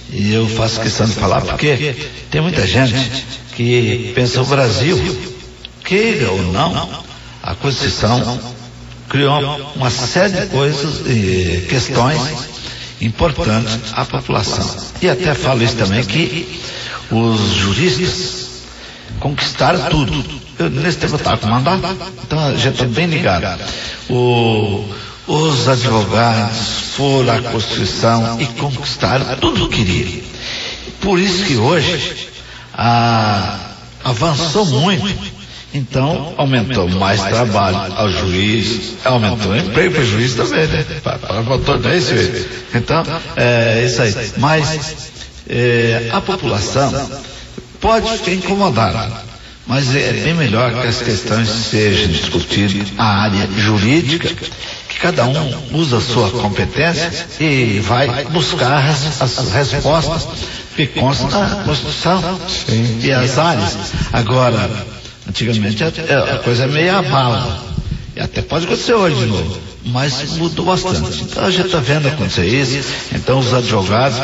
e eu faço questão de falar porque tem muita gente que pensa o Brasil, queira ou não, a Constituição criou uma série de coisas e questões importantes à população. E até falo isso também, que os juristas conquistaram tudo. Nesse tempo eu estava com mandato, então a gente está bem ligado. Os advogados foram à Constituição e conquistaram tudo o que queriam. Por isso que hoje avançou muito. Então aumentou mais trabalho ao juiz, aumentou o emprego para o juiz também, né? Então, é isso aí. Mas a população pode ficar incomodada, mas é bem melhor que as questões sejam discutidas a área jurídica, que cada um usa a sua competência e vai buscar as respostas que constam na Constituição. Sim. E as áreas. Agora, antigamente a coisa é meio abala, e até pode acontecer hoje de novo, mas mudou bastante. Então a gente está vendo acontecer isso. Então os advogados,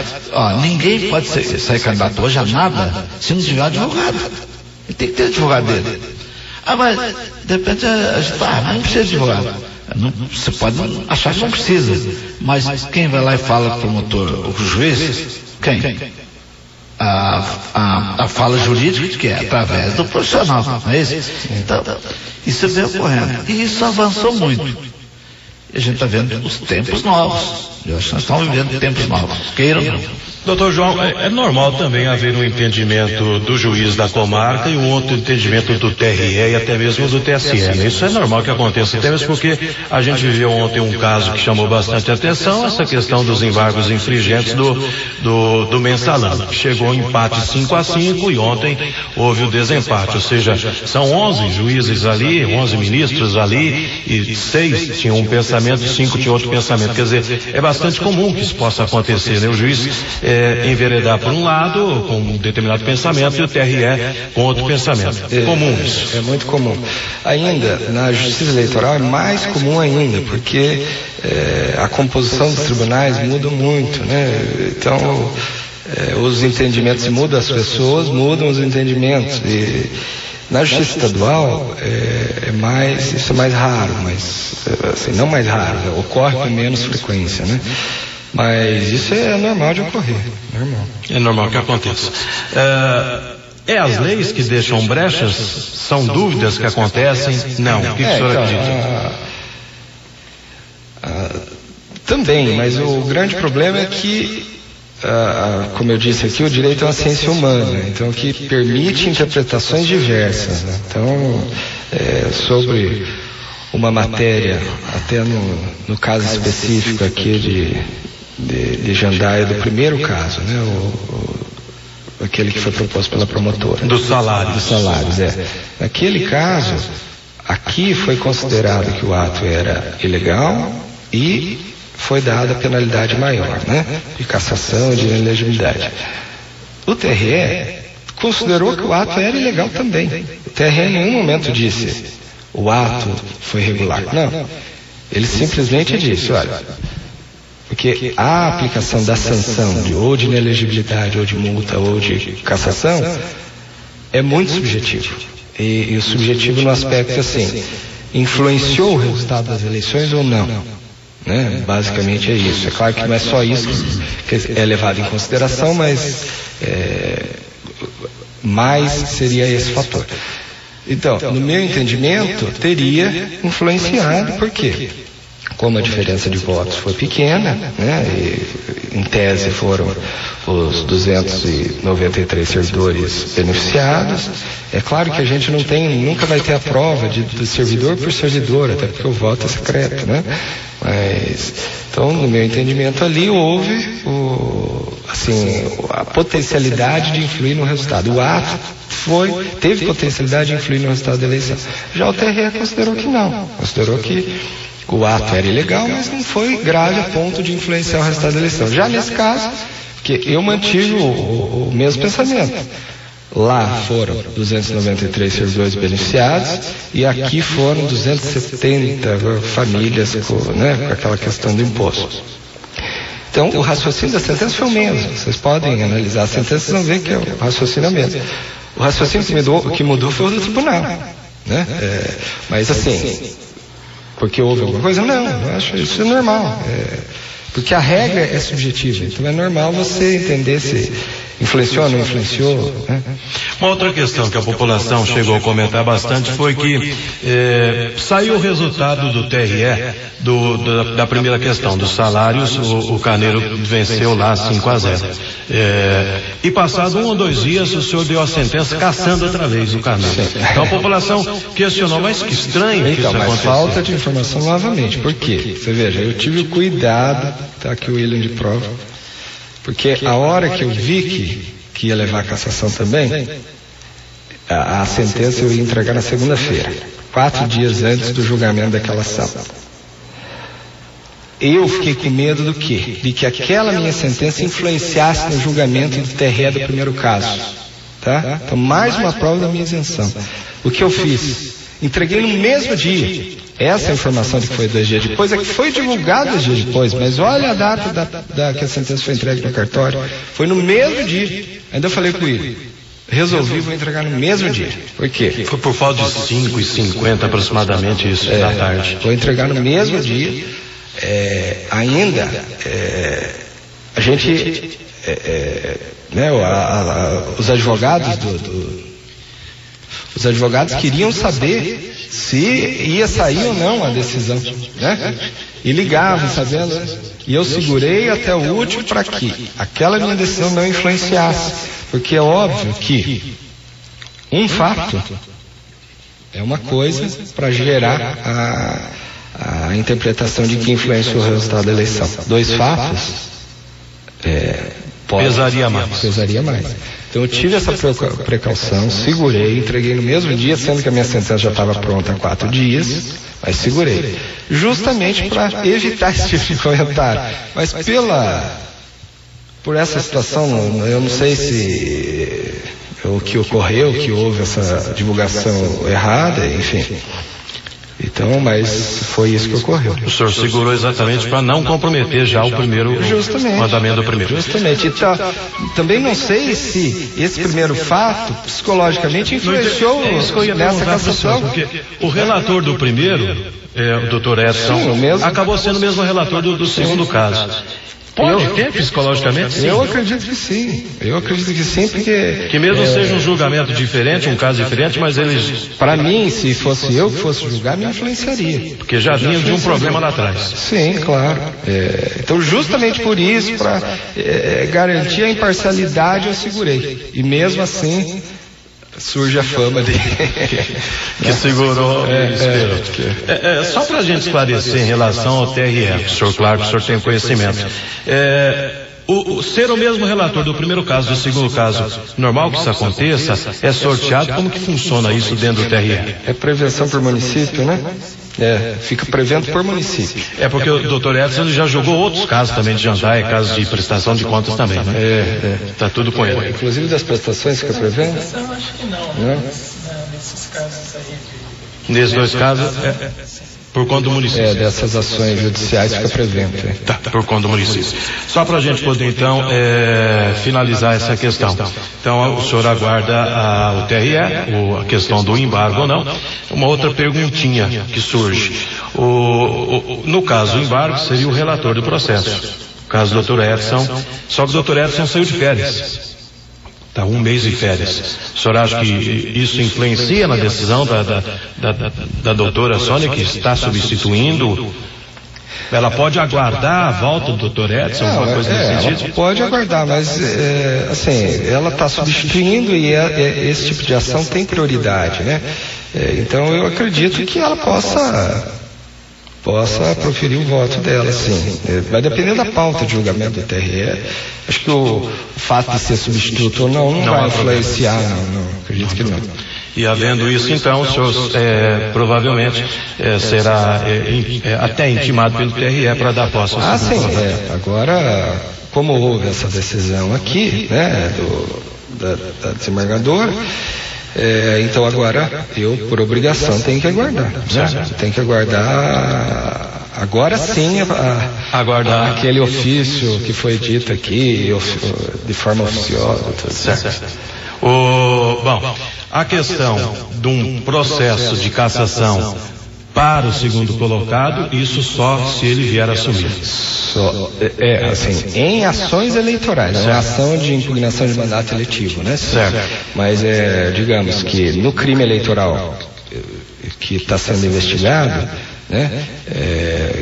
ninguém pode sair candidato hoje a nada se não tiver advogado. Ele tem que ter advogado dele. Mas de repente a gente fala, não precisa de advogado. Você pode achar que não precisa, mas quem vai lá e fala para o promotor, o juiz, quem? A fala jurídica, que é através do profissional, não é isso? Então, isso vem ocorrendo. E isso avançou muito. E a gente está vendo os tempos novos. Eu acho que nós estamos vivendo tempos novos. Queiram ou não. Doutor João, é normal também haver um entendimento do juiz da comarca e um outro entendimento do TRE e até mesmo do TSE, né? Isso é normal que aconteça, até mesmo porque a gente viveu ontem um caso que chamou bastante atenção, essa questão dos embargos infringentes do mensalão. Chegou um empate 5-5 e ontem houve o desempate, ou seja, são 11 juízes ali, 11 ministros ali, e 6 tinham um pensamento, 5 tinham outro pensamento. Quer dizer, é bastante comum que isso possa acontecer, né? O juiz enveredar por um lado com um determinado pensamento e o TRE com outro pensamento. Comum isso. É muito comum. Ainda, na Justiça Eleitoral é mais comum ainda, porque a composição dos tribunais muda muito, né? Então, os entendimentos mudam, as pessoas mudam os entendimentos. E na Justiça Estadual isso é mais raro, mas assim, não mais raro, ocorre com menos frequência, né? Mas isso é normal de ocorrer, normal. É normal que aconteça. As leis que deixam brechas? São dúvidas que acontecem? Não. O que o senhor acredita? Também, mas o grande problema é que, como eu disse aqui, o direito é uma ciência humana, então que permite interpretações diversas, né? Então, sobre uma matéria, até no caso específico aqui de Jandaia, do primeiro caso, né? Aquele que foi proposto pela promotora. Dos salários. Dos salários, Naquele caso, aqui foi considerado que o ato era ilegal e foi dada a penalidade maior, né? De cassação e de inelegibilidade. O TRE considerou que o ato era ilegal também. O TRE em nenhum momento disse o ato foi regular. Não. Ele simplesmente disse, olha, porque a aplicação da sanção ou de inelegibilidade, ou de multa, ou de cassação é muito subjetivo. E o subjetivo no aspecto assim, influenciou o resultado das eleições ou não? Né? Basicamente é isso. É claro que não é só isso que é levado em consideração, mas mais seria esse fator. Então, no meu entendimento, teria influenciado, por quê? Como a diferença de votos foi pequena, né? E, em tese foram os 293 servidores beneficiados. É claro que a gente nunca vai ter a prova de servidor por servidor, até porque o voto é secreto, né? Mas, então, no meu entendimento ali, houve a potencialidade de influir no resultado. O ato teve potencialidade de influir no resultado da eleição. Já o TRE considerou que não. Considerou que o ato era ilegal, mas não foi grave a ponto de influenciar o resultado da eleição. Já nesse caso, que eu mantive o mesmo pensamento. Lá foram 293 servidores beneficiados e aqui foram 270 famílias com aquela questão do imposto. Então, o raciocínio da sentença foi o mesmo. Vocês podem analisar a sentença e vão ver que o raciocínio é o mesmo. O raciocínio que mudou foi o do tribunal, né? Mas assim, porque houve alguma coisa? Não, eu acho isso é normal. Porque a regra é subjetiva, então é normal você entender se influenciou ou não influenciou, né? Uma outra questão que a população chegou a comentar bastante foi que saiu o resultado do TRE da primeira questão, dos salários, o Carneiro venceu lá 5-0. E passado 1 ou 2 dias, o senhor deu a sentença cassando outra vez o Carneiro. Então a população questionou, mas que estranho que isso aconteceu. Mas falta de informação novamente. Por quê? Você veja, eu tive o cuidado, tá aqui o William de prova, porque a hora que eu vi que ia levar a cassação também, a sentença eu ia entregar na segunda-feira, 4 dias antes do julgamento daquela ação. Eu fiquei com medo do quê? De que aquela minha sentença influenciasse no julgamento do TRE do primeiro caso. Tá? Então, mais uma prova da minha isenção. O que eu fiz? Entreguei no mesmo dia. Essa informação de que foi 2 dias depois é que foi divulgada 2 dias depois, mas olha a data que a sentença foi entregue no cartório. Foi no mesmo dia. Ainda falei com ele. Resolvi, vou entregar no mesmo dia. Por quê? Foi por volta de 5h50 aproximadamente isso, da tarde. Vou entregar no mesmo dia. Ainda, a gente, os advogados os advogados queriam saber se ia sair ou não a decisão, né? E ligavam, sabendo, né? E eu segurei até o último para que aquela minha decisão não influenciasse, porque é óbvio que um fato é uma coisa para gerar a interpretação de que influenciou o resultado da eleição. 2 fatos pesaria mais. Então eu tive essa precaução, segurei, entreguei no mesmo dia, sendo que a minha sentença já estava pronta há 4 dias, mas segurei, justamente para evitar esse tipo de comentário. Mas por essa situação, eu não sei se o que ocorreu, que houve essa divulgação errada, enfim. Então, mas foi isso que ocorreu. O senhor segurou exatamente para não comprometer já o primeiro mandamento do primeiro. Justamente. Então, também não sei se esse primeiro fato psicologicamente influenciou nessa cassação. Porque o relator do primeiro, o Dr. Edson, acabou sendo o mesmo relator do segundo caso. Pode ter psicologicamente, sim? Eu acredito que sim. Porque... Que mesmo seja um julgamento diferente, um caso diferente, mas eles... Para mim, se fosse eu que fosse julgar, me influenciaria. Porque já vinha de um problema lá atrás. Sim, claro. Então, justamente por isso, para garantir a imparcialidade, eu segurei. E mesmo assim... surge a fama dele. Que segurou e esperou. Só para a gente esclarecer em relação ao TRE, senhor, claro que o senhor tem conhecimento. Ser o mesmo relator do primeiro caso e do segundo caso, normal que isso aconteça, é sorteado? Como que funciona isso dentro do TRE? É prevenção por município, né? Fica prevento por município. Porque o Dr. Edson já jogou outros casos também de jandaia, casos de prestação de contas também, né? Tá tudo com ele. Inclusive das prestações fica prevendo? Eu acho que não. Nesses casos aí de... Nesses dois casos, por conta do município. Dessas ações judiciais fica prevento. Tá, por conta do município. Só para a gente poder, então, finalizar essa questão. Então, o senhor aguarda o TRE, a questão do embargo ou não. Uma outra perguntinha que surge. No caso, o embargo seria o relator do processo. No caso do Dr. Edson, só que o Dr. Edson saiu de férias. Está 1 mês de férias. O senhor acha que isso influencia na decisão da doutora Sônia, que está substituindo? Ela pode aguardar a volta do Dr. Edson, alguma coisa nesse sentido? Ela pode aguardar, mas assim, ela está substituindo e esse tipo de ação tem prioridade, né? Então eu acredito que ela possa proferir o voto dela, sim. Vai depender da pauta de julgamento do TRE. Acho que o fato de ser substituto ou não vai influenciar, não. Acredito que não. E havendo isso, então, o senhor provavelmente será até intimado pelo TRE para dar posse ao sim. Agora, como houve essa decisão aqui, né, da desembargadora, então agora eu, por obrigação, tenho que aguardar. Né? Tem que aguardar. Agora sim, aguardar aquele ofício que foi dito aqui, de forma oficiosa. Certo. Bom, a questão de um processo de cassação para o segundo colocado, isso só se ele vier assumir. Em ações eleitorais, não é ação de impugnação de mandato eletivo, né? Certo. Mas digamos que no crime eleitoral que está sendo investigado, né?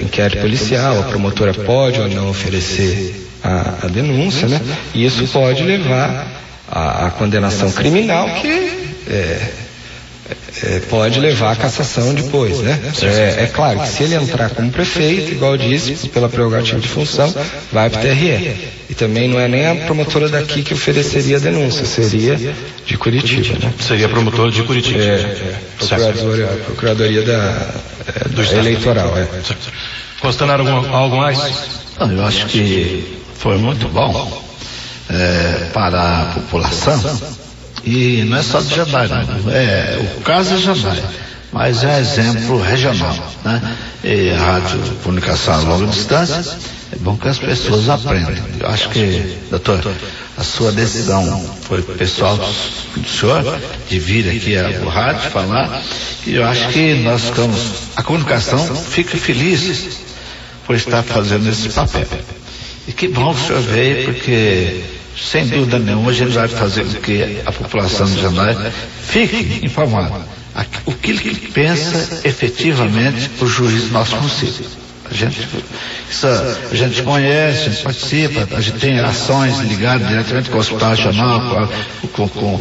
Inquérito policial, a promotora pode ou não oferecer a denúncia, né? E isso pode levar à condenação criminal que pode levar à cassação depois, né? É claro que se ele entrar como prefeito, igual eu disse, pela prerrogativa de função, vai para o TRE. E também não é nem a promotora daqui que ofereceria a denúncia, seria de Curitiba, né? Seria a promotora de Curitiba. Procuradoria do eleitoral. Constantino, algo mais? Eu acho que foi muito bom para a população. E não é só de Jandaia, o caso é Jandaia, mas é exemplo regional, né? E a rádio comunicação a longa distância, é bom que as pessoas aprendam. Eu acho que, doutor, a sua decisão foi pessoal do senhor, de vir aqui ao rádio falar, e eu acho que a comunicação fica feliz por estar fazendo esse papel. E que bom que o senhor veio, porque sem dúvida nenhuma a gente vai fazer com que a população de Jandaia fique informada o que ele pensa efetivamente o juiz do nosso município. A gente conhece, a gente participa, a gente tem ações ligadas diretamente com o Hospital Regional, com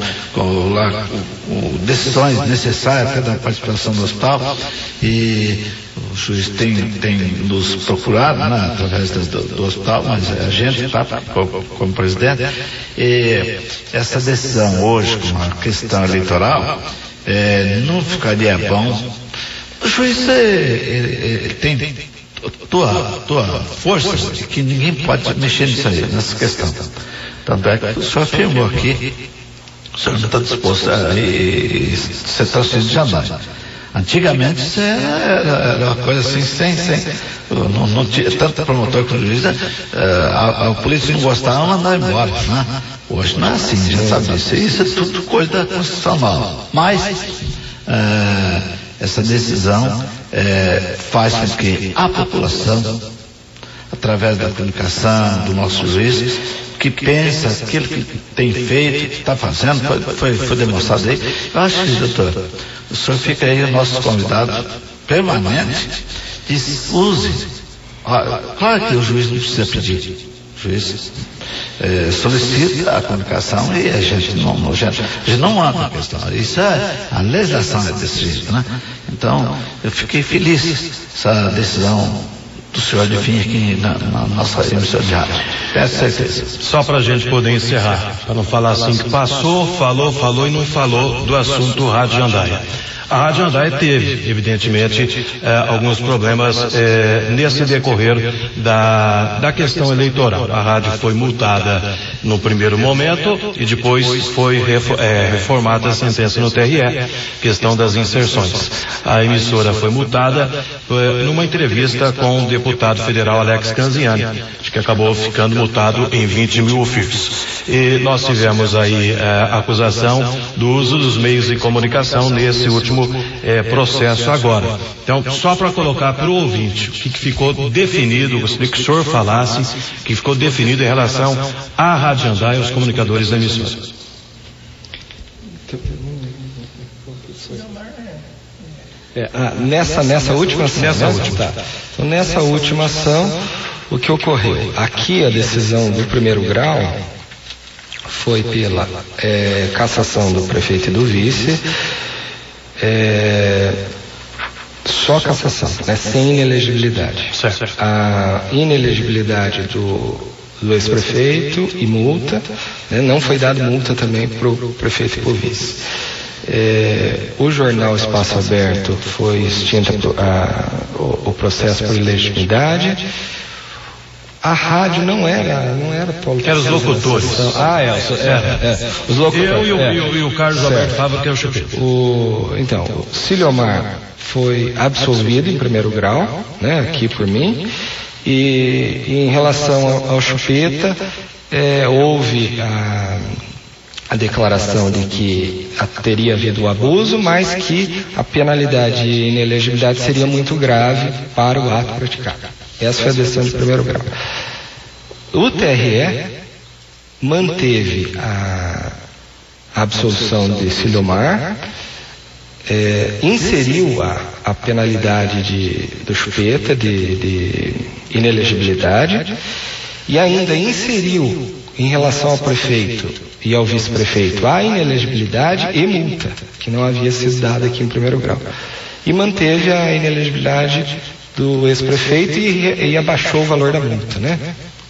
decisões necessárias até da participação do hospital, e o juiz tem nos procurado, né, através do hospital, mas a gente está como presidente, e essa decisão hoje, com a questão eleitoral, não ficaria bom. O juiz tem tua força, que ninguém pode mexer nisso aí, nessa questão. Tanto é que o senhor afirmou aqui, o senhor não está disposto a ser transferido de Jandaia. Antigamente isso era uma coisa assim, não tinha tanto promotor como juiz, a polícia não gostava, mandava embora, né? Hoje não é assim, já sabe disso. Isso é tudo coisa da constitucional. Mas essa decisão faz com que a população, através da comunicação do nosso juiz, que pensa aquilo que tem feito, que está fazendo, foi demonstrado aí. Eu acho que, doutor, o senhor fica aí o nosso convidado permanente e use. Claro que o juiz não precisa pedir. O juiz solicita a comunicação e a gente não anda na questão. Isso a legislação é desse jeito, né? Então, eu fiquei feliz essa decisão do senhor de vir aqui na nossa emissora de rádio. Tenho certeza. Só para a gente poder encerrar, para não falar assim que passou, falou e não falou do assunto do Rádio Jandaia. A Rádio Jandaia teve, evidentemente, alguns problemas nesse decorrer da questão eleitoral. A rádio foi multada no primeiro momento e depois foi reformada a sentença no TRE, questão das inserções. A emissora foi multada numa entrevista com o deputado federal Alex Canziani, que acabou ficando multado em 20 mil ofícios. E nós tivemos aí a acusação do uso dos meios de comunicação nesse último processo agora. Então, só para colocar para o ouvinte o que ficou definido, gostaria que o senhor falasse, que ficou definido em relação à Rádio Jandaia e aos comunicadores da emissora. Nessa última ação. Tá. Então, nessa última ação, o que ocorreu? Aqui a decisão do primeiro grau foi pela cassação do prefeito e do vice, só cassação, né, sem inelegibilidade. Certo. A inelegibilidade do ex-prefeito e multa, né, não foi dado multa também para o prefeito e para o vice. O jornal Espaço Aberto foi extinto o processo por ilegitimidade. A rádio não era polo. Eram os locutores. Os locutores. Eu e o Carlos Alberto Fábio, que é o Chupeta. Então, o Ciliomar foi absolvido em primeiro grau, né, aqui por mim, e em relação ao Chupeta, houve a declaração de que teria havido o abuso, mas que a penalidade de inelegibilidade seria muito grave para o ato praticado. Essa foi a decisão de primeiro grau. O TRE manteve a absolução de Ciliomar, inseriu a penalidade do Chupeta de inelegibilidade e ainda inseriu em relação ao prefeito e ao vice-prefeito a inelegibilidade e multa, que não havia sido dada aqui em primeiro grau. E manteve a inelegibilidade do ex-prefeito e abaixou o valor da multa, né?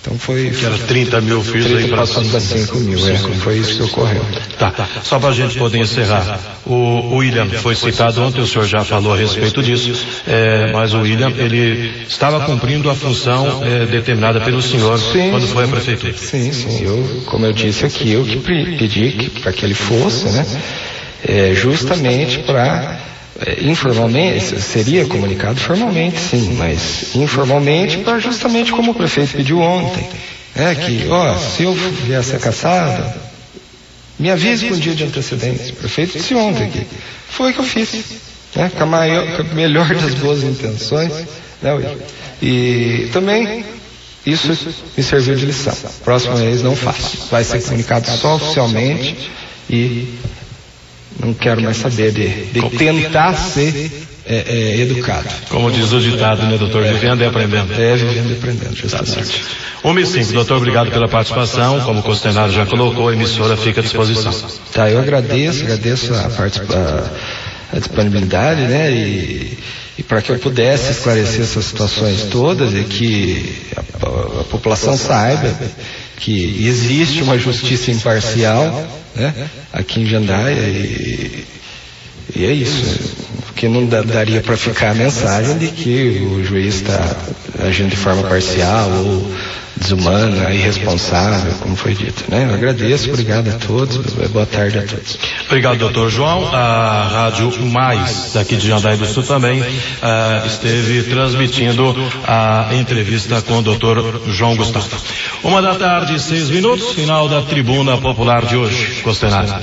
Então foi... Que era 30 mil ofícios aí para 5 mil, foi isso que ocorreu. Tá, só para a gente poder encerrar. O William foi citado ontem, o senhor já falou a respeito disso, mas o William, ele estava cumprindo a função determinada pelo senhor quando foi à prefeitura. Sim, como eu disse aqui, eu que pedi para que ele fosse, né? Justamente para... informalmente, seria comunicado formalmente, sim, mas informalmente, para justamente como o prefeito pediu ontem, que, se eu vier a ser cassado, me avise com um dia de antecedência. O prefeito disse ontem aqui. Foi o que eu fiz, né, com a melhor das boas intenções, né, Will? E também, isso me serviu de lição. Próxima vez não faço. Vai ser comunicado só oficialmente e... não quero mais saber de tentar ser educado. Como diz o ditado, né, doutor? Vivendo e aprendendo. Vivendo e aprendendo, justamente. 1h05, doutor, obrigado pela participação. Como o Costenaro já colocou, a emissora fica à disposição. Tá, eu agradeço a disponibilidade, né, e para que eu pudesse esclarecer essas situações todas e que a população saiba que existe uma justiça imparcial, né, aqui em Jandaia, e é isso. que não daria para ficar a mensagem de que o juiz está agindo de forma parcial ou desumana, irresponsável, como foi dito, né? Eu agradeço, obrigado a todos, boa tarde a todos. Obrigado, doutor João. A Rádio Mais, daqui de Jandaia do Sul, também esteve transmitindo a entrevista com o doutor João Gustavo. 1h da tarde, 6 minutos, final da Tribuna Popular de hoje. Costenaro.